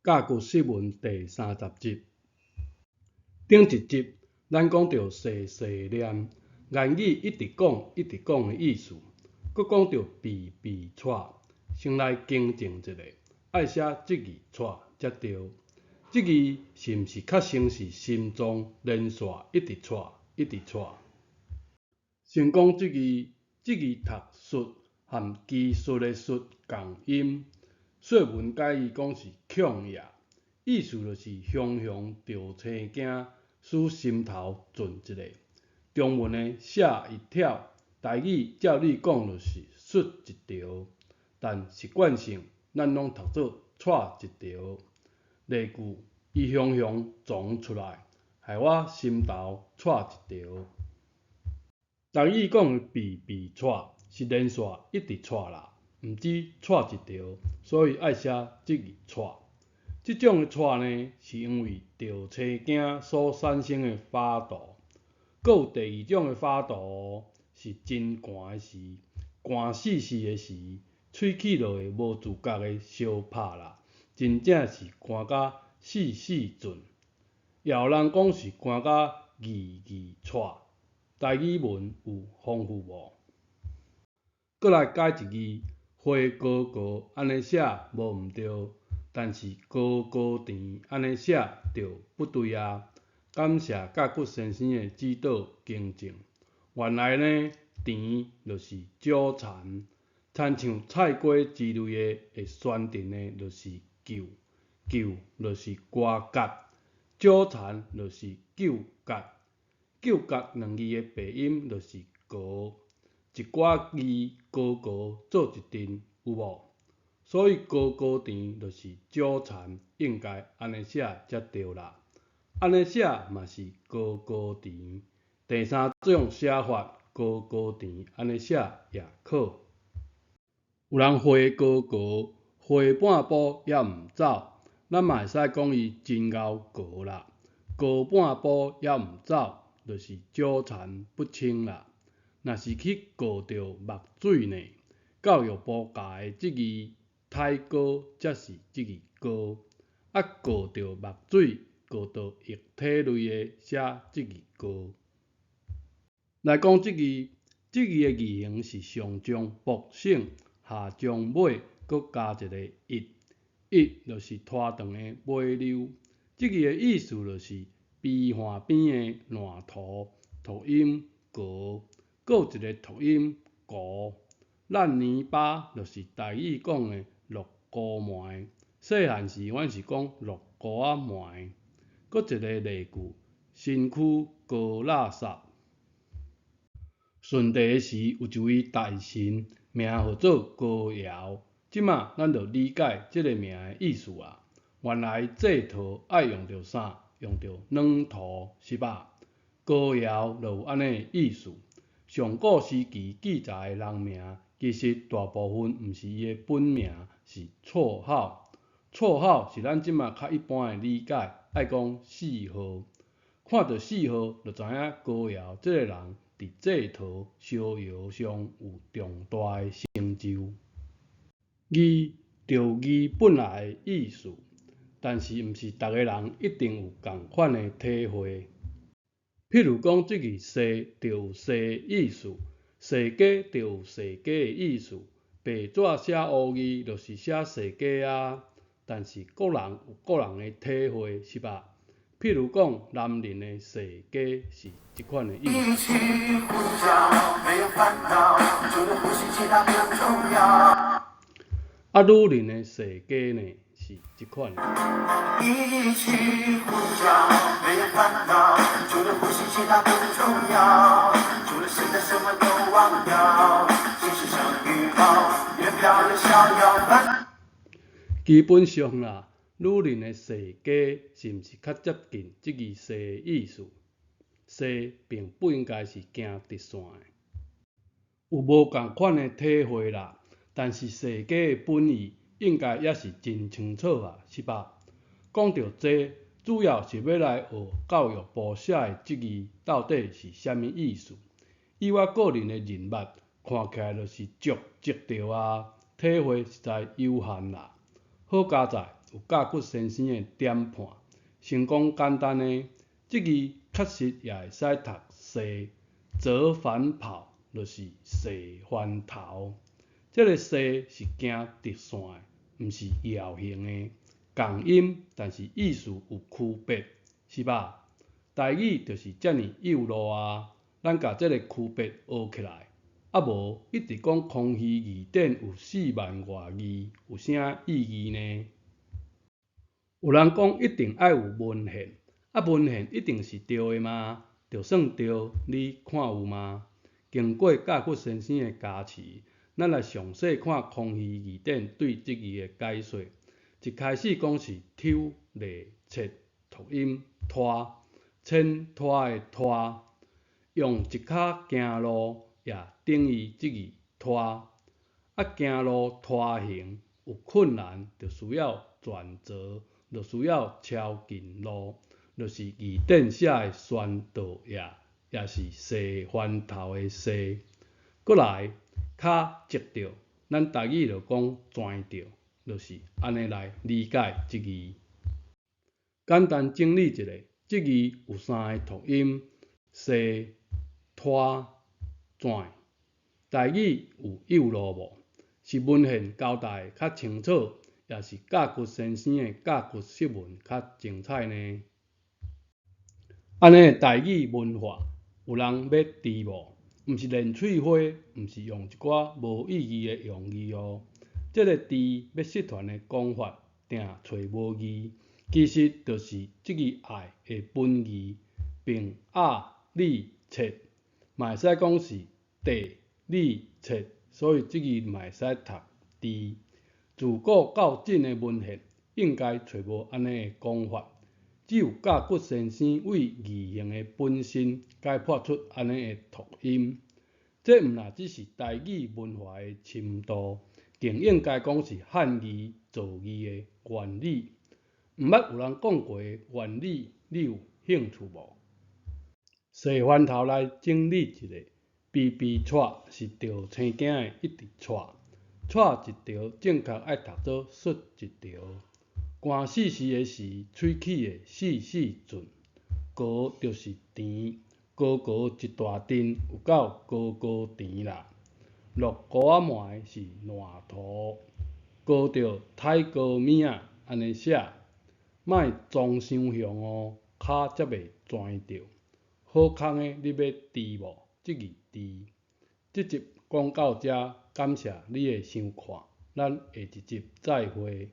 教育释文第30集。顶一集，咱讲到细细念，言语一直讲的意思，搁讲到避带，先来更正一下，爱写这字带才对。这字是毋是较像是心脏连续一直带？先讲这字读述和技术的术同音，说文解义讲是强野，意思就是雄雄着青惊，使心头震一下。中文的写一条，台语照理讲就是述一条，但习惯性咱拢读做带一条。例句：伊雄雄撞出来，害我心头带一条。台语讲的避带是连续一直带啦，毋止带一条，所以爱写这字带。这种的带呢，是因为着青惊所产生的法度。搁有第二种的法度哦，是真寒的时，寒死的时，喙齿就会无自觉的相拍啦，真正是寒甲死准。也有人讲是寒甲带。台语文有丰富无？搁来改一字，花高高安尼写无毋对，但是高高甜安尼写就不对啊。感谢甲骨先生的指导更正。原来呢，甜就是纠缠，亲像菜瓜之类的会宣传的，就是纠就是瓜葛，纠缠就是纠葛。纠葛两字的发音就是高，一寡字高高做一阵，有无？所以高高甜就是纠缠，应该安尼写才对啦。安尼写嘛是高高甜。第三种写法，高高甜安尼写也可。有人花高高，花半步也毋走，咱嘛会使讲伊真够高啦。高半步也毋走，就是纠缠不清啦。若是去过着墨水呢？教育部教的这字太高，才是这字高。过着墨水，过着液体类的，写这字高。来讲这字的字形是上将薄省，下将尾，搁加一个一就是拖长的尾溜。这字的意思就是鼻环边的烂涂，读音高，搁有一个读音糊。烂泥巴就是台语讲的落糊糜，细汉时阮是讲落糊仔糜。搁一个例句：身躯高垃圾。顺帝时有一位大神，名号做高尧。即马咱就理解这个名的意思啊。原来制陶爱用着啥？用着软土，是吧？高尧就有安尼的意思。上古时期记载的人名，其实大部分毋是伊的本名，是绰号。绰号是咱即马较一般的理解，爱讲谥号。看到谥号，就知影高尧这个人伫制陶烧窑上有重大的成就。字着字本来的意思，但是毋是逐个人一定有共款的体会。譬如讲，这字世就有世意思，世家就有世家的意思。白纸写乌字就是写世家啊。但是各人有各人的体会，是吧？譬如讲，男人的世家是这款的意思。女人的世家呢是这款的。基本上啦，女人的世家是毋是较接近这字世的意思？世并不应该是行直线的，有无共款的体会啦。但是世家的本意应该也是真清楚啊，是吧？讲到这，主要是要来学教育部写的这字到底是啥物意思。以我个人的认捌，看起来就是足着啊，体会实在有限啦。好佳在，有甲骨先生的点判。先讲简单的，即字确实也会使读西，折返跑就是西番头。这个西是行直线的，毋是杳形的，共音，但是意思有区别，是吧？台语就是遮尔幼路啊，咱甲这个区别学起来。啊无，一直讲空虚字典有4万外字，有啥意义呢？有人讲一定要有文献，啊文献一定是对的吗？就算对，你看有吗？经过甲骨先生的加持，咱来详细看空虚字典对这字的解说。一开始讲是抽、勒、切、读音、拖、牵拖的拖，用一脚行路也等于这字拖。啊行路拖行有困难，就需要转折，就需要超近路，就是字典写的宣导也是西番头的西。过来，脚接着，咱台语就讲转着，就是安尼来理解这字。简单整理一下，这字有3个读音：西、拖、转。台语有幼路无？是文献交代较清楚，也是甲骨先生的甲骨释文较精彩呢？安尼的台语文化，有人要治无？毋是练喙花，毋是用一寡无意义的用语哦。这个治要失传的讲法，定找无字，其实就是这字爱的本字，并理切，嘛会使讲是地理切，所以这字嘛会使读治。自古到今的文献，应该找无安尼的讲法。只有甲骨先生为字形的本身解剖出安尼的读音，这毋但只是台语文化的深度，更应该讲是汉字造字的原理。毋捌有人讲过的原理，你有兴趣无？西番头来整理一下，逼逼掣是着青囝的一直掣，掣一条正确爱读做说一条。寒死死的时，喙齿的死死准，高就是甜，高高一大阵，有够高高甜啦。落糊仔糜是烂涂，高着太高面仔，安尼写，莫装伤凶哦，脚才袂跩着。好康的，你要治无？这字治。这集讲到这，感谢你的收看，咱下一集再会。